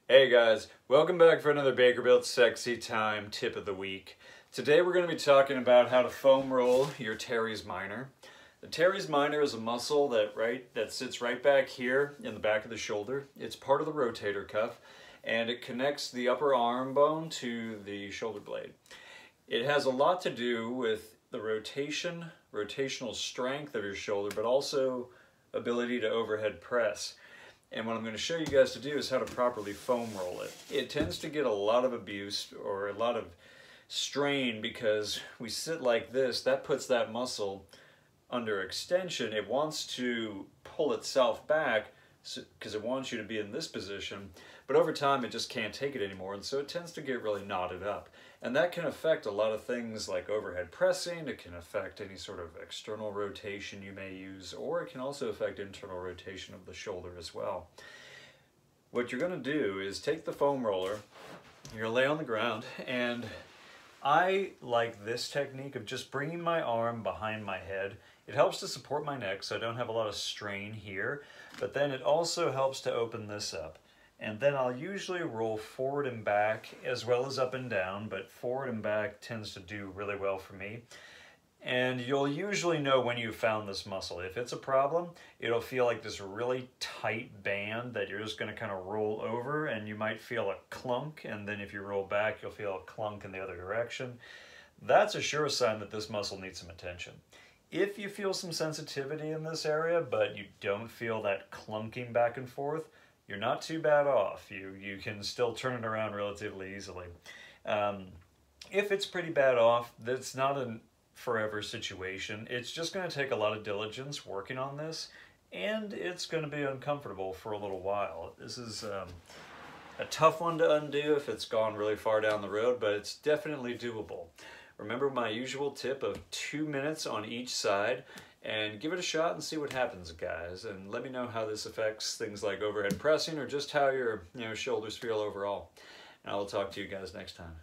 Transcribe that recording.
Hey guys, welcome back for another Baker Built Sexy Time tip of the week. Today we're going to be talking about how to foam roll your teres minor. The teres minor is a muscle that sits right back here in the back of the shoulder. It's part of the rotator cuff and it connects the upper arm bone to the shoulder blade. It has a lot to do with the rotational strength of your shoulder, but also ability to overhead press. And what I'm going to show you guys to do is how to properly foam roll it. It tends to get a lot of abuse or a lot of strain because we sit like this. That puts that muscle under extension. It wants to pull itself back because it wants you to be in this position, but over time it just can't take it anymore, and so it tends to get really knotted up. And that can affect a lot of things like overhead pressing. It can affect any sort of external rotation you may use, or it can also affect internal rotation of the shoulder as well. What you're going to do is take the foam roller, you're going to lay on the ground, and I like this technique of just bringing my arm behind my head. It helps to support my neck so I don't have a lot of strain here, but then it also helps to open this up. And then I'll usually roll forward and back as well as up and down, but forward and back tends to do really well for me. And you'll usually know when you've found this muscle. If it's a problem, it'll feel like this really tight band that you're just going to kind of roll over, and you might feel a clunk, and then if you roll back, you'll feel a clunk in the other direction. That's a sure sign that this muscle needs some attention. If you feel some sensitivity in this area, but you don't feel that clunking back and forth, you're not too bad off. You can still turn it around relatively easily. If it's pretty bad off, that's not a forever situation. It's just going to take a lot of diligence working on this, and it's going to be uncomfortable for a little while. This is a tough one to undo if it's gone really far down the road, but it's definitely doable. Remember my usual tip of 2 minutes on each side, and give it a shot and see what happens, guys. And let me know how this affects things like overhead pressing or just how your shoulders feel overall. And I will talk to you guys next time.